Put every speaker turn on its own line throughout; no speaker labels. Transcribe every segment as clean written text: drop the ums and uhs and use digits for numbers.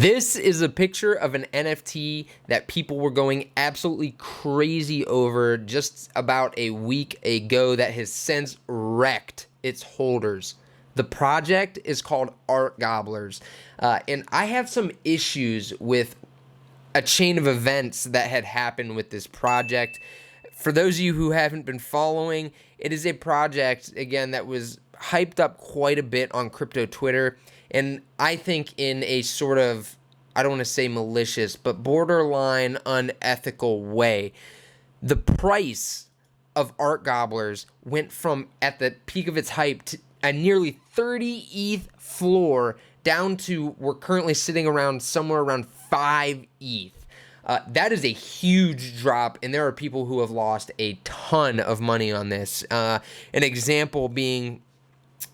This is a picture of an NFT that people were going absolutely crazy over just about a week ago that has since wrecked its holders. The project is called Art Gobblers, and I have some issues with a chain of events that had happened with this project. For those of you who haven't been following, it is a project, again, that was hyped up quite a bit on crypto Twitter, and I think in a sort of, I don't want to say malicious, but borderline unethical way. The price of Art Gobblers went from, at the peak of its hype, to a nearly 30 ETH floor down to, we're currently sitting around somewhere around 5 ETH. That is a huge drop, and there are people who have lost a ton of money on this. An example being,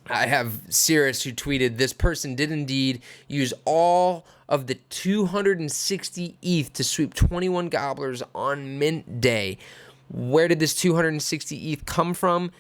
I have Cirrus who tweeted, this person did indeed use all of the 260 ETH to sweep 21 gobblers on mint day. Where did this 260 ETH come from?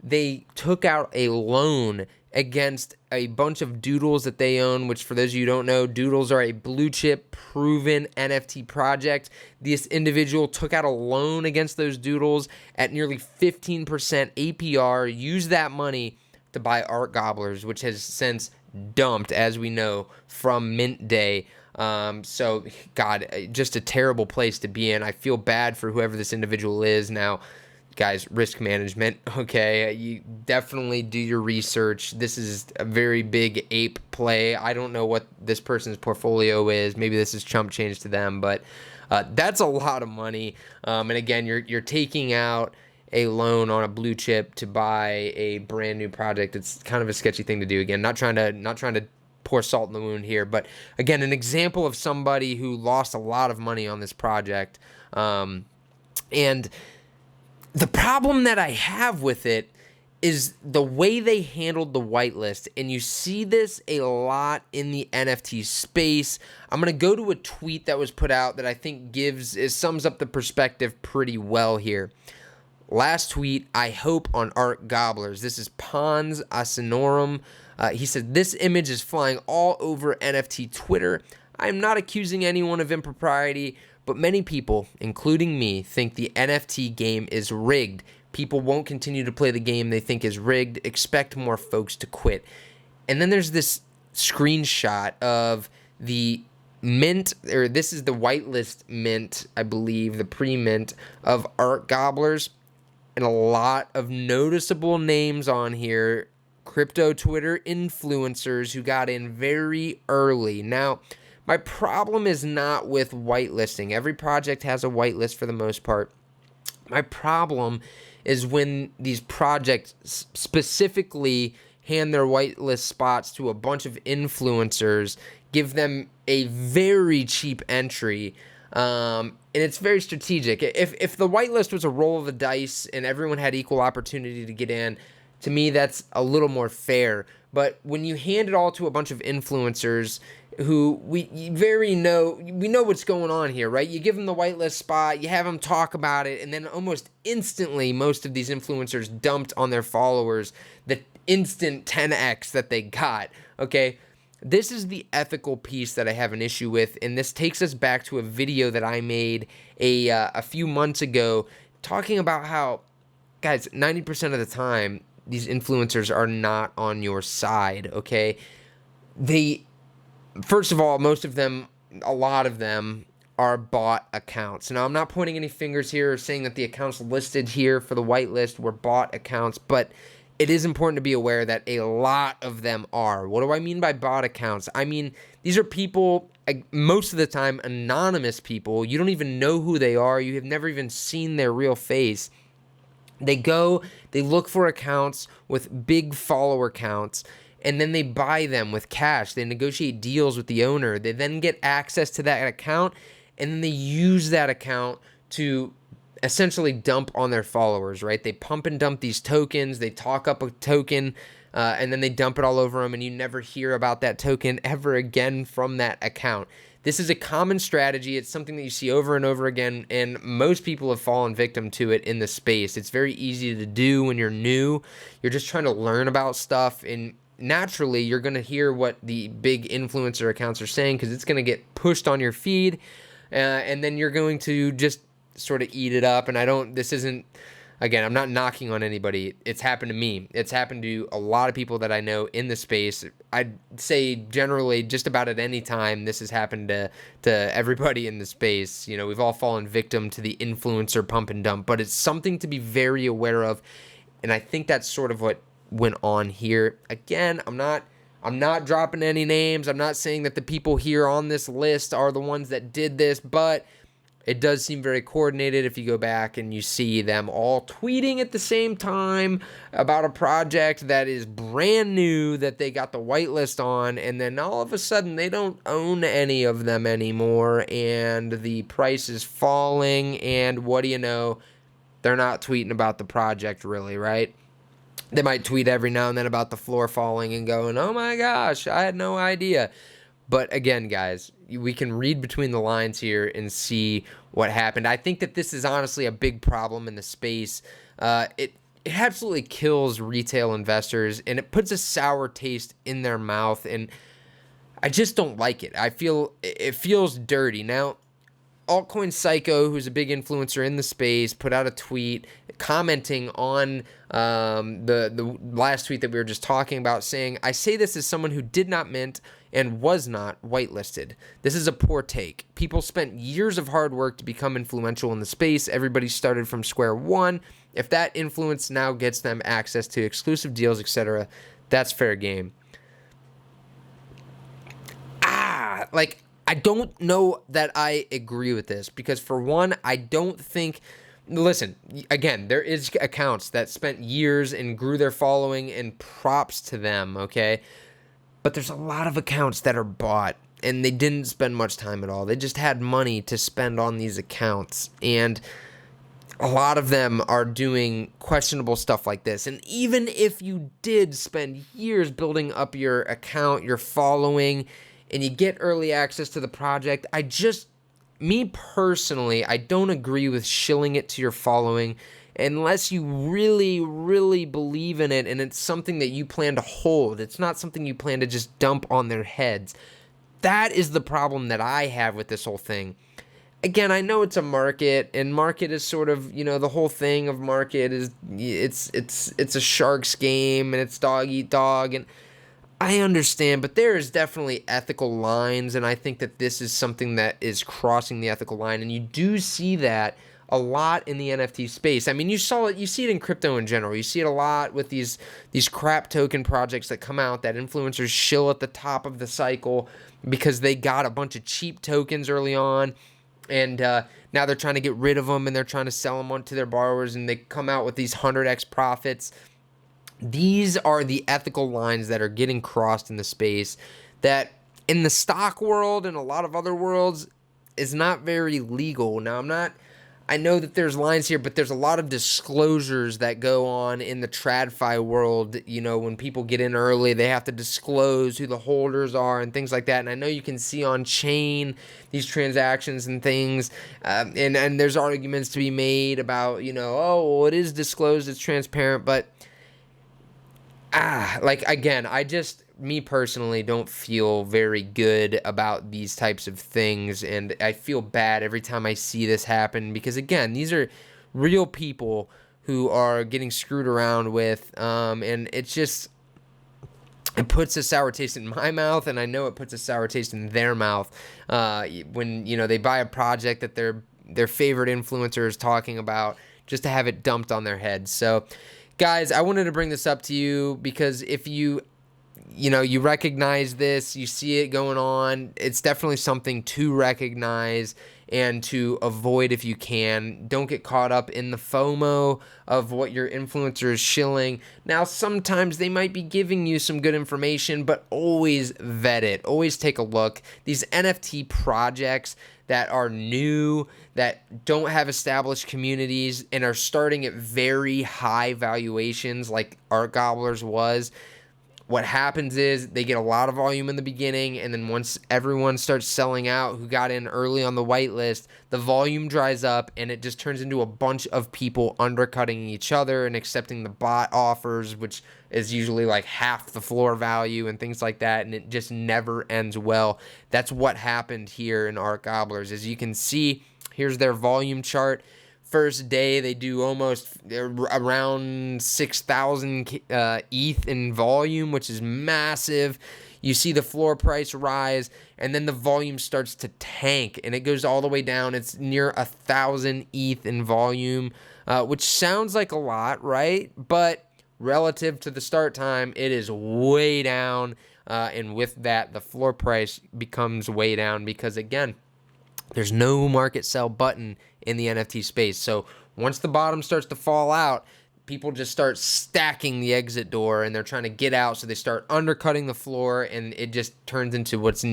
They took out a loan against a bunch of doodles that they own, which for those of you who don't know, doodles are a blue chip proven NFT project. This individual took out a loan against those doodles at nearly 15% APR, used that money to buy Art Gobblers, which has since dumped, as we know, from mint day. So, God, just a terrible place to be in. I feel bad for whoever this individual is. Now, guys, risk management, okay? You definitely do your research. This is a very big ape play. I don't know what this person's portfolio is. Maybe this is chump change to them, but that's a lot of money. And again, you're taking out a loan on a blue chip to buy a brand new project. It's kind of a sketchy thing to do. Again, not trying to pour salt in the wound here, but again, an example of somebody who lost a lot of money on this project. And the problem that I have with it is the way they handled the whitelist, and you see this a lot in the NFT space. I'm going to go to a tweet that was put out that I think sums up the perspective pretty well here. Last tweet, I hope, on Art Gobblers. This is Pons Asinorum. He said, this image is flying all over NFT Twitter. I am not accusing anyone of impropriety, but many people, including me, think the NFT game is rigged. People won't continue to play the game they think is rigged. Expect more folks to quit. And then there's this screenshot of the mint, or this is the whitelist mint, I believe, the pre-mint of Art Gobblers. And a lot of noticeable names on here, crypto Twitter influencers who got in very early. Now, my problem is not with whitelisting. Every project has a whitelist for the most part. My problem is when these projects specifically hand their whitelist spots to a bunch of influencers, give them a very cheap entry, and it's very strategic. If the whitelist was a roll of the dice and everyone had equal opportunity to get in, to me that's a little more fair. But when you hand it all to a bunch of influencers who we know what's going on here, right? You give them the whitelist spot, you have them talk about it, and then almost instantly most of these influencers dumped on their followers the instant 10x that they got, okay? This is the ethical piece that I have an issue with, and this takes us back to a video that I made a few months ago talking about how, guys, 90% of the time, these influencers are not on your side, okay? First of all, most of them, a lot of them, are bot accounts. Now, I'm not pointing any fingers here or saying that the accounts listed here for the whitelist were bot accounts, but it is important to be aware that a lot of them are. What do I mean by bot accounts? I mean, these are people, most of the time, anonymous people. You don't even know who they are. You have never even seen their real face. They look for accounts with big follower counts, and then they buy them with cash. They negotiate deals with the owner. They then get access to that account, and then they use that account to essentially dump on their followers, right? They pump and dump these tokens. They talk up a token, and then they dump it all over them, and you never hear about that token ever again from that account. This is a common strategy. It's something that you see over and over again, and most people have fallen victim to it in the space. It's very easy to do when you're new. You're just trying to learn about stuff, and naturally you're going to hear what the big influencer accounts are saying because it's going to get pushed on your feed, and then you're going to just sort of eat it up. And this isn't, again, I'm not knocking on anybody. It's happened to me. It's happened to a lot of people that I know in the space. I'd say generally just about at any time this has happened to everybody in the space. You know, we've all fallen victim to the influencer pump and dump, but it's something to be very aware of. And I think that's sort of what went on here. Again, I'm not dropping any names. I'm not saying that the people here on this list are the ones that did this, but it does seem very coordinated if you go back and you see them all tweeting at the same time about a project that is brand new that they got the whitelist on, and then all of a sudden they don't own any of them anymore, and the price is falling, and what do you know? They're not tweeting about the project really, right? They might tweet every now and then about the floor falling and going, oh my gosh, I had no idea. But again, guys, we can read between the lines here and see what happened. I think that this is honestly a big problem in the space. It absolutely kills retail investors, and it puts a sour taste in their mouth, and I just don't like it. I feel it feels dirty. Now, Altcoin Psycho, who's a big influencer in the space, put out a tweet commenting on the last tweet that we were just talking about, saying, I say this as someone who did not mint and was not whitelisted. This is a poor take. People spent years of hard work to become influential in the space. Everybody started from square one. If that influence now gets them access to exclusive deals, etc., that's fair game. I don't know that I agree with this because, for one, I don't think... Listen, again, there is accounts that spent years and grew their following, and props to them, okay? But there's a lot of accounts that are bought, and they didn't spend much time at all. They just had money to spend on these accounts, and a lot of them are doing questionable stuff like this. And even if you did spend years building up your account, your following, and you get early access to the project, me personally, I don't agree with shilling it to your following unless you really, really believe in it and it's something that you plan to hold. It's not something you plan to just dump on their heads. That is the problem that I have with this whole thing. Again, I know it's a market, and market is sort of, the whole thing of market is it's a shark's game, and it's dog eat dog, and I understand, but there is definitely ethical lines, and I think that this is something that is crossing the ethical line, and you do see that a lot in the NFT space. I mean, you see it in crypto in general. You see it a lot with these crap token projects that come out that influencers shill at the top of the cycle because they got a bunch of cheap tokens early on, and now they're trying to get rid of them, and they're trying to sell them on to their borrowers, and they come out with these 100x profits. These are the ethical lines that are getting crossed in the space that in the stock world and a lot of other worlds is not very legal. Now, I know that there's lines here, but there's a lot of disclosures that go on in the TradFi world. When people get in early, they have to disclose who the holders are and things like that. And I know you can see on chain these transactions and things, and there's arguments to be made about, it is disclosed, it's transparent, but again, me personally don't feel very good about these types of things, and I feel bad every time I see this happen because, again, these are real people who are getting screwed around with, and it puts a sour taste in my mouth, and I know it puts a sour taste in their mouth when, they buy a project that their favorite influencer is talking about just to have it dumped on their heads. So, guys, I wanted to bring this up to you because if you recognize this, you see it going on, it's definitely something to recognize and to avoid if you can. Don't get caught up in the FOMO of what your influencer is shilling. Now, sometimes they might be giving you some good information, but always vet it. Always take a look. These NFT projects that are new, that don't have established communities, and are starting at very high valuations like Art Gobblers was, What happens is they get a lot of volume in the beginning, and then once everyone starts selling out who got in early on the whitelist, the volume dries up, and it just turns into a bunch of people undercutting each other and accepting the bot offers, which is usually like half the floor value and things like that, and it just never ends well. That's what happened here in Art Gobblers. As you can see, here's their volume chart. First day, they do almost around 6,000 ETH in volume, which is massive. You see the floor price rise, and then the volume starts to tank, and it goes all the way down. It's near 1,000 ETH in volume, which sounds like a lot, right? But relative to the start time, it is way down, and with that, the floor price becomes way down because, again, there's no market sell button in the NFT space. So once the bottom starts to fall out, people just start stacking the exit door, and they're trying to get out. So they start undercutting the floor, and it just turns into what's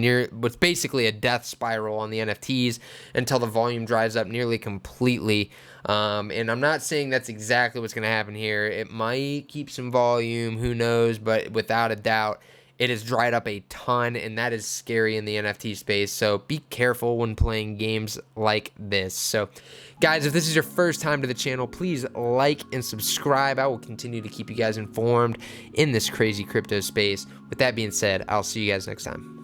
basically a death spiral on the NFTs until the volume dries up nearly completely. And I'm not saying that's exactly what's going to happen here. It might keep some volume, who knows, but without a doubt, it has dried up a ton, and that is scary in the NFT space. So be careful when playing games like this. So, guys, if this is your first time to the channel, please like and subscribe. I will continue to keep you guys informed in this crazy crypto space. With that being said, I'll see you guys next time.